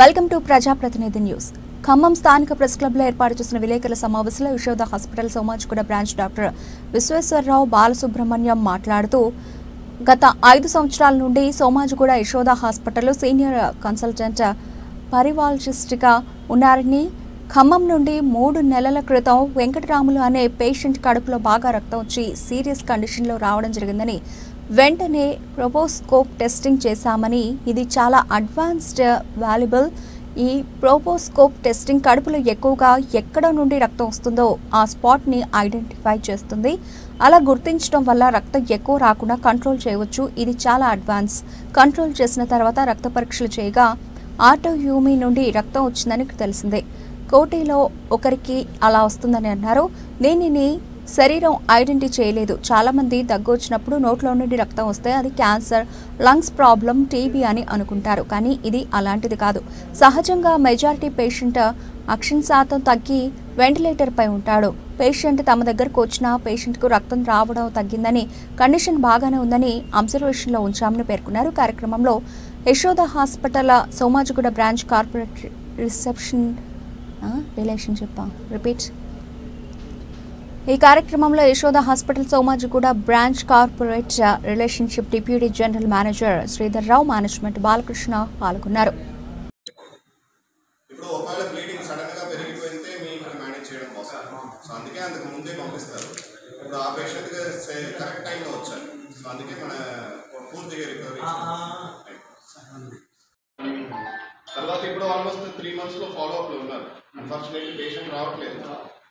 Welcome to Prajapratinidhi news. Khammam స్థానిక press క్లబ్లో ఏర్పాటు చేసిన విలేకరుల సమావేశంలో Yashoda hospital Somajiguda branch doctor Visweswararao Balasubramanyam మాట్లాడుతూ గత 5 సంవత్సరాల నుండి సోమాజిగూడ యశోద హాస్పిటల్లో సీనియర్ కన్సల్టెంట్ పరివాలజిస్ట్గా ఉన్నారని, ఖమ్మం నుండి 3 నెలల క్రితం వెంకటరాములు అనే పేషెంట్ కడుపులో బాగా రక్తం వచ్చి సీరియస్ కండిషన్లో రావడం జరిగిందని, వెంటనే ప్రోపోస్కోప్ టెస్టింగ్ చేశామని, ఇది చాలా అడ్వాన్స్డ్ వాల్యుబుల్. ఈ ప్రోపోస్కోప్ టెస్టింగ్ కడుపులో ఎక్కువగా ఎక్కడ నుండి రక్తం వస్తుందో ఆ స్పాట్ని ఐడెంటిఫై చేస్తుంది. అలా గుర్తించడం వల్ల రక్తం ఎక్కువ రాకుండా కంట్రోల్ చేయవచ్చు. ఇది చాలా అడ్వాన్స్. కంట్రోల్ చేసిన తర్వాత రక్త పరీక్షలు చేయగా ఆటోయూమీ నుండి రక్తం వచ్చిందని తెలిసిందే. కోటిలో ఒకరికి అలా వస్తుందని అన్నారు. దీనిని శరీరం ఐడెంటిఫై చేయలేదు. చాలామంది దగ్గు వచ్చినప్పుడు నోట్లో నుండి రక్తం వస్తే అది క్యాన్సర్, లంగ్స్ ప్రాబ్లం, టీబీ అని అనుకుంటారు. కానీ ఇది అలాంటిది కాదు. సహజంగా మెజారిటీ పేషెంట్ ఆక్సిజన్ శాతం తగ్గి వెంటిలేటర్పై ఉంటాడు. పేషెంట్ తమ దగ్గరకు వచ్చిన పేషెంట్కు రక్తం రావడం తగ్గిందని, కండిషన్ బాగానే ఉందని అబ్జర్వేషన్లో ఉంచామని పేర్కొన్నారు. కార్యక్రమంలో Yashoda hospital Somajiguda branch corporate ఈ కార్యక్రమంలో Yashoda hospital Somajiguda branch corporate relationship deputy general manager Sridhar Rao, management Balakrishna పాల్గొన్నారు. ఇప్పుడు ఒకవేళ బ్లీడింగ్ సడన్ గా పెరిగిపోతే మీకు మేనేజ్ చేయడం కోసం, సో అందుకే అందుకు ముందే పంపిస్తారు. ఇప్పుడు ఆ పేషెంట్ కరెక్ట్ టైంలో వచ్చారు, సో అందుకే మన పూర్తిగా రికవరీ. తర్వాత ఇప్పుడు ఆల్మోస్ట్ 3 months లో ఫాలోఅప్ లో ఉన్నారు. అన్ఫార్చునేట్లీ పేషెంట్ రావట్లేదు,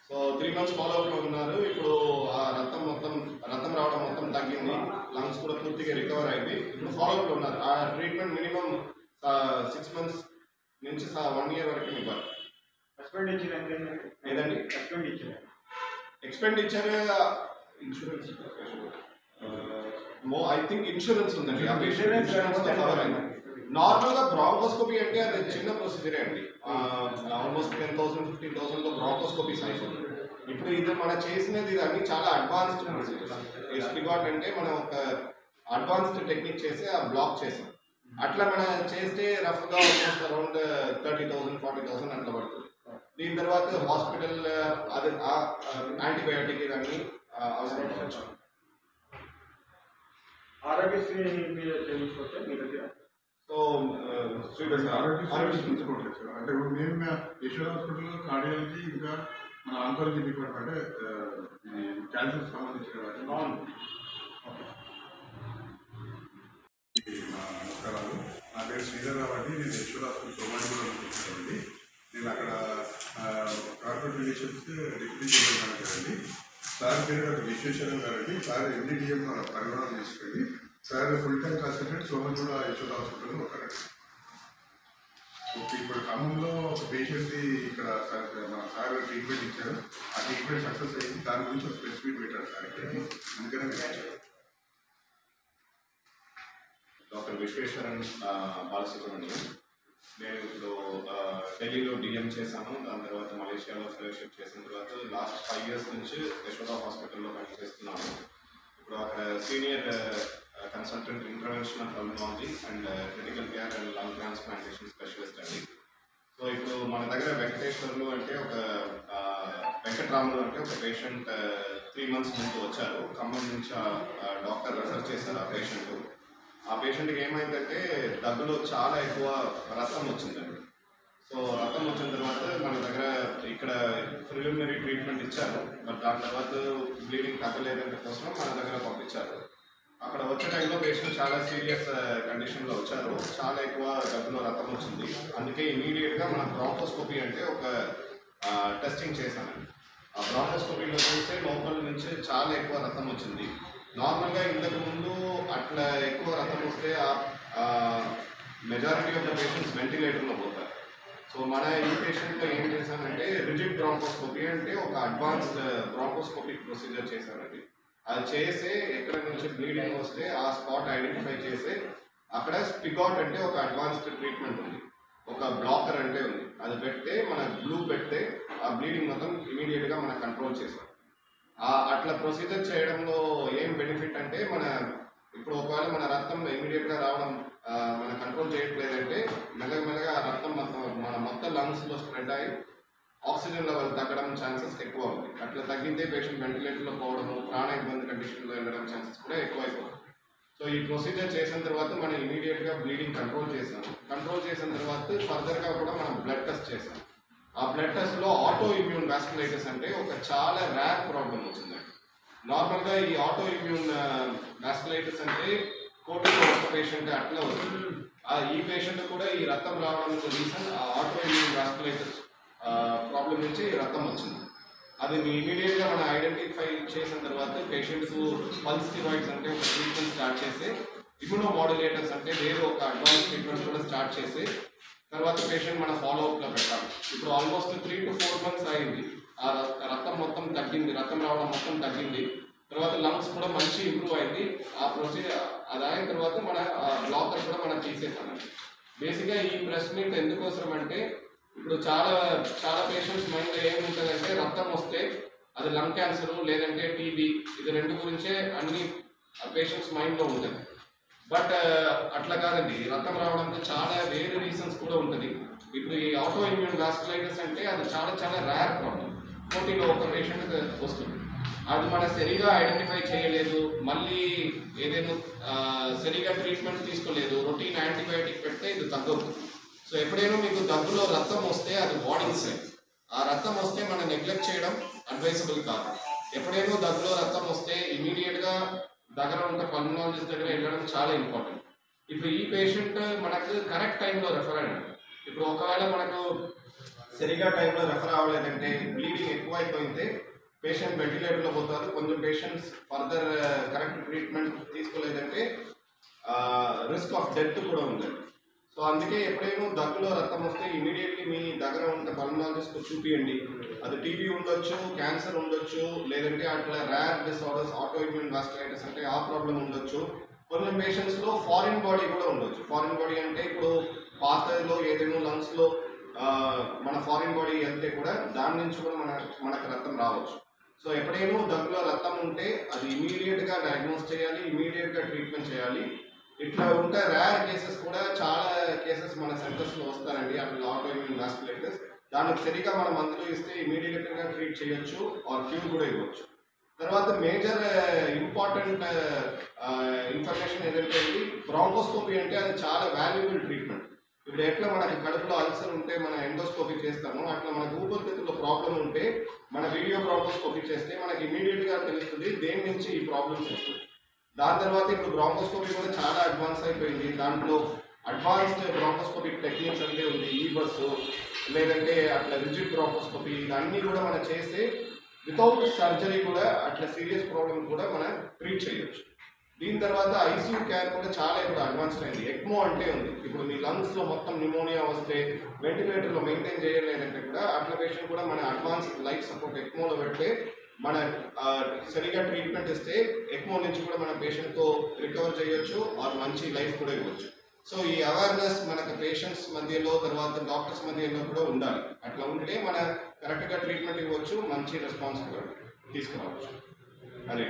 సో 3 months ఫాలోఅప్ లో ఉన్నారు. ఇప్పుడు ఆ రక్తం రావడం మొత్తం తగ్గింది, లంగ్స్ కూడా పూర్తిగా రికవర్ అయింది. ఇప్పుడు ఫాలోఅప్ లో ఉన్నారు. ఆ ట్రీట్మెంట్ మినిమం 6 months నుంచి 1 year వరకు ఇవ్వాలి. ఏదండి expenditure insurance I think insurance ఉందండి. ఆ పేషెంట్ ఇన్సూరెన్స్ కవర్ అయింది. నార్మల్గా బ్రాంకోస్కోపీ అంటే అది చిన్న ప్రొసీజరే అండి. ఆల్మోస్ట్ 10,000-15,000లో బ్రాంకోస్కోపీస్ అయిపోతుంది. ఇప్పుడు ఇది మనం చేసినది అన్ని చాలా అడ్వాన్స్డ్ ప్రొసీజర్. ఎస్పిగాట్ అంటే మనం ఒక అడ్వాన్స్డ్ టెక్నిక్ చేసి ఆ బ్లాక్ చేసాం. అట్లా మనం చేస్తే రఫ్గా ఆల్మోస్ట్ అరౌండ్ 30,000-40,000 అట్లా పడుతుంది. దీని తర్వాత హాస్పిటల్ అది యాంటీబయాటిక్ ఇవన్నీ అవసరం. ఆరోగ్యశ్రీ మీద చేయించుకోవచ్చా మీ దగ్గర? సో ఆరోగ్యశ్రీ తీసుకోవట్లేదు సార్. అంటే నేను యశోద హాస్పిటల్లో కార్డియాలజీ, ఇంకా మన ఆంకాలజీ డిపార్ట్మెంట్, అంటే క్యాన్సర్ సంబంధించిన నమస్కారాలు. నా పేరు శ్రీధర్ రావు అండి. నేను యశోద హాస్పిటల్ సోమాజిగూడలో కూర్చున్నానండి. నేను అక్కడ corporate relations deputy general manager అండి. సార్ పేరు డాక్టర్ విశ్వేశ్వరరావు గారు అండి. సార్ ఎండిడిఎం పరిగణన తీసుకెళ్ళి sir full time consultant Somajiguda Yashoda హాస్పిటల్లో ఒకరండి. ఇప్పుడు ఖమ్మంలో ఒక పేషెంట్కి ఇక్కడ మన సార్ ట్రీట్మెంట్ ఇచ్చారు. ఆ ట్రీట్మెంట్ సక్సెస్ అయింది. దాని గురించి ఒక ప్రెస్ మీట్ పెట్టారు సార్. ఇక్కడికి అందుకనే డాక్టర్ విశ్వేశ్వరన్ బాలసుబ్రహ్మణ్యం. నేను ఇప్పుడు ఢిల్లీలో డిఎం చేశాను. దాని తర్వాత మలేషియాలో ఫెలోషిప్ చేసిన తర్వాత లాస్ట్ 5 years నుంచి యశోద హాస్పిటల్లో పనిచేస్తున్నాను. ఇప్పుడు అక్కడ senior consultant interventional pulmonology and critical care and lung transplantation specialist అండి. సో ఇప్పుడు మన దగ్గర వెంకటేశ్వర్లు అంటే వెంకటరాములు అంటే ఒక పేషెంట్ 3 months ముందు వచ్చారు. ఖమ్మం నుంచి డాక్టర్ రెఫర్ చేశారు ఆ పేషెంట్. ఆ పేషెంట్కి ఏమైందంటే దగ్గులో చాలా ఎక్కువ రక్తం వచ్చిందండి. సో రక్తం వచ్చిన తర్వాత మన దగ్గర ఇక్కడ ప్రిలిమినరీ ట్రీట్మెంట్ ఇచ్చారు. బట్ దాని తర్వాత బ్లీడింగ్ తగ్గలేదంటే కోసం మన దగ్గర పంపించారు. అక్కడ వచ్చే టైంలో పేషెంట్ చాలా సీరియస్ కండిషన్లో వచ్చారు. చాలా ఎక్కువ దగ్గులో రక్తం వచ్చింది. అందుకే ఇమీడియట్గా మనం బ్రాంకోస్కోపీ అంటే ఒక టెస్టింగ్ చేశానండి. ఆ బ్రాంకోస్కోపీలో చూస్తే లోపల నుంచి చాలా ఎక్కువ రక్తం వచ్చింది. నార్మల్గా ఇంతకు ముందు అట్లా ఎక్కువ రక్తం వస్తే మెజారిటీ ఆఫ్ ద పేషెంట్స్ వెంటిలేటర్లో పోతారు. సో మన ఈ పేషెంట్లో ఏం చేశానంటే రిజిడ్ బ్రాంకోస్కోపీ అంటే ఒక అడ్వాన్స్డ్ బ్రాంకోస్కోపిక్ ప్రొసీజర్ చేశానండి. అది చేసి ఎక్కడ నుంచి బ్లీడింగ్ వస్తే ఆ స్పాట్ ఐడెంటిఫై చేసి అక్కడ స్పిగాట్ అంటే ఒక అడ్వాన్స్డ్ ట్రీట్మెంట్ ఉంది, ఒక బ్లాకర్ అంటే ఉంది. అది పెడితే మన గ్లూ పెడితే ఆ బ్లీడింగ్ మొత్తం ఇమీడియట్గా మనం కంట్రోల్ చేసాం. అట్లా ప్రొసీజర్ చేయడంలో ఏం బెనిఫిట్ అంటే మన ఇప్పుడు ఒకవేళ మన రక్తం ఇమీడియట్గా రావడం మన కంట్రోల్ చేయట్లేదంటే మెల్లగా ఆ రక్తం మన మొత్తం లంగ్స్లో స్ప్రెడ్ అయ్యి ఆక్సిజన్ లెవెల్ తగ్గడం ఛాన్సెస్ ఎక్కువ ఉంది. అట్లా తగ్గితే పేషెంట్ వెంటిలేటర్లో పోవడము, ప్రాణ ఇబ్బంది కండిషన్లో వెళ్ళడం ఛాన్సెస్ కూడా ఎక్కువైపోతుంది. సో ఈ ప్రొసీజర్ చేసిన తర్వాత మనం ఇమీడియట్గా బ్లీడింగ్ కంట్రోల్ చేసాం. కంట్రోల్ చేసిన తర్వాత ఫర్దర్గా కూడా మనం బ్లడ్ టెస్ట్ చేసాం. ఆ బ్లడ్ టెస్ట్లో ఆటో ఇమ్యూన్ వాస్కులైటిస్ అంటే ఒక చాలా ర్యార్ ప్రాబ్లం వచ్చిందండి. నార్మల్గా ఈ ఆటో ఇమ్యూన్ వాస్కులైటిస్ అంటే కోటిలో ఒక పేషెంట్ అట్లా వస్తుంది. ఈ పేషెంట్ కూడా ఈ రక్తం రావడానికి రీజన్ ఆ ఆటో ఇమ్యూన్ వాస్కులైటిస్ ప్రాబ్లం నుంచి రక్తం వచ్చింది. అది ఇమీడియట్గా మనం ఐడెంటిఫై చేసిన తర్వాత పేషెంట్స్ పల్స్ స్టెరాయిడ్స్ అంటే ఒక ట్రీట్మెంట్ స్టార్ట్ చేసి, ఇమ్యూనో మాడ్యులేటర్స్ అంటే వేరే ఒక అడ్వాన్స్ ట్రీట్మెంట్ కూడా స్టార్ట్ చేసి తర్వాత పేషెంట్ మన ఫాలోఅప్లో పెట్టాలి. ఇప్పుడు ఆల్మోస్ట్ 3 to 4 months అయింది. ఆ రక్తం మొత్తం తగ్గింది, రక్తం రావడం మొత్తం తగ్గింది. తర్వాత లంగ్స్ కూడా మంచి ఇంప్రూవ్ అయింది. ఆ ప్రొసీజర్ అది అయిన తర్వాత మన బ్లాకర్ కూడా మనం తీసేసామండి. బేసిక్గా ఈ ప్రెస్ మీట్ ఎందుకోసం అంటే ఇప్పుడు చాలా పేషెంట్స్ మైండ్లో ఏముంటుందంటే రక్తం వస్తే అది లంగ్ క్యాన్సర్ లేదంటే టీబీ, ఇది రెండు గురించే అన్ని పేషెంట్స్ మైండ్లో ఉంటుంది. బట్ అట్లా కాదండి, రక్తం రావడానికి చాలా వేరే రీజన్స్ కూడా ఉంటుంది. ఇప్పుడు ఈ ఆటో ఇమ్యూన్ వాస్కులైటిస్ అంటే అది చాలా రేర్ ప్రాబ్లం. కోటిలో ఒక పేషెంట్ వస్తుంది. అది మనం సరిగా ఐడెంటిఫై చేయలేదు, మళ్ళీ ఏదైనా సరిగా ట్రీట్మెంట్ తీసుకోలేదు, రొటీన్ యాంటీబయాటిక్ పెడితే ఇది తగ్గదు. సో ఎప్పుడైనా మీకు దగ్గులో రక్తం వస్తే అది వార్నింగ్ సైన్. ఆ రక్తం వస్తే మనం నెగ్లెక్ట్ చేయడం అడ్వైసబుల్ కాదు. ఎప్పుడైనా దగ్గులో రక్తం వస్తే ఇమీడియట్గా దగ్గర ఉన్న పల్మనాలజిస్ట్ దగ్గర వెళ్ళడం చాలా ఇంపార్టెంట్. ఇప్పుడు ఈ పేషెంట్ మనకు కరెక్ట్ టైంలో రెఫర్ అయ్యాడు. ఇప్పుడు ఒకవేళ మనకు సరిగా టైంలో రెఫర్ అవ్వలేదంటే బ్లీడింగ్ ఎక్కువైపోయితే పేషెంట్ వెంటిలేటర్లో పోతారు. కొంచెం పేషెంట్స్ ఫర్దర్ కరెక్ట్ ట్రీట్మెంట్ తీసుకోలేదంటే రిస్క్ ఆఫ్ డెత్ కూడా ఉంది. సో అందుకే ఎప్పుడైనా దగ్గులో రక్తం వస్తే ఇమీడియట్లీ మీ దగ్గర ఉన్న పల్మనాలజిస్ట్కి చూపియండి. అది టీబీ ఉండొచ్చు, క్యాన్సర్ ఉండొచ్చు, లేదంటే అట్లా rare disorders auto immune vasculitis అంటే ఆ ప్రాబ్లం ఉండొచ్చు. కొన్ని పేషెంట్స్లో ఫారిన్ బాడీ కూడా ఉండొచ్చు. ఫారిన్ బాడీ అంటే ఇప్పుడు పాతలో ఏదైనా లంగ్స్లో మన ఫారిన్ బాడీ వెళ్తే కూడా దాని నుంచి కూడా మనకు రక్తం రావచ్చు. సో ఎప్పుడైనా దగ్గులో రక్తం ఉంటే అది ఇమీడియట్గా డయాగ్నోస్ చేయాలి, ఇమీడియట్గా ట్రీట్మెంట్ చేయాలి. ఇట్లా ఉంటే రేర్ కేసెస్ కూడా చాలా కేసెస్ మన సెంటర్స్లో వస్తారండి. అట్లా ఆటో ఇమ్యూన్ వాస్కులైటిస్ దానికి సరిగా మనం మందులు ఇస్తే ఇమీడియట్గా ట్రీట్ చేయొచ్చు, ఆర్ క్యూర్ కూడా ఇవ్వచ్చు. తర్వాత మేజర్ ఇంపార్టెంట్ ఇన్ఫర్మేషన్ ఏదంటే బ్రాంకోస్కోపీ అంటే అది చాలా వాల్యుబుల్ ట్రీట్మెంట్. ఇప్పుడు ఎట్లా మనకి కడుపులో అల్సర్ ఉంటే మన ఎండోస్కోపీ చేస్తాము, అట్లా మనకు ఊపిరితిత్తులో ప్రాబ్లం ఉంటే మన వీడియో బ్రాంకోస్కోపీ చేస్తే మనకి ఇమీడియట్గా తెలుస్తుంది దేని నుంచి ఈ ప్రాబ్లమ్స్ వస్తుంది. దాని తర్వాత ఇప్పుడు బ్రాంకోస్కోపీ కూడా చాలా అడ్వాన్స్ అయిపోయింది. దాంట్లో అడ్వాన్స్డ్ బ్రాంకోస్కోపిక్ టెక్నిక్స్ అంటే ఉంది, ఈబస్ లేదంటే అట్లా రిజిడ్ బ్రాంకోస్కోపీ, ఇవన్నీ కూడా మనం చేస్తే వితౌట్ సర్జరీ కూడా అట్లా సీరియస్ ప్రాబ్లమ్ కూడా మనం ట్రీట్ చేయొచ్చు. దీని తర్వాత ఐసీయూ కేర్ కూడా చాలా ఇప్పుడు అడ్వాన్స్డ్ అయింది. ఎక్మో అంటే ఉంది. ఇప్పుడు మీ లంగ్స్లో మొత్తం న్యూమోనియా వస్తే వెంటిలేటర్లో మెయింటైన్ చేయలేదంటే కూడా అట్లా పేషెంట్ కూడా మన అడ్వాన్స్ లైఫ్ సపోర్ట్ ఎక్మోలో పెడితే మన సరిగా ట్రీట్మెంట్ ఇస్తే ఎక్మో నుంచి కూడా మన పేషెంట్తో రికవర్ చేయొచ్చు, ఆర్ మంచి లైఫ్ కూడా ఇవ్వచ్చు. సో ఈ అవేర్నెస్ మనకు పేషెంట్స్ మధ్యలో తర్వాత డాక్టర్స్ మధ్యలో కూడా ఉండాలి. అట్లా ఉంటే మన కరెక్ట్గా ట్రీట్మెంట్ ఇవ్వచ్చు, మంచి రెస్పాన్స్ కూడా తీసుకురావచ్చు. అదే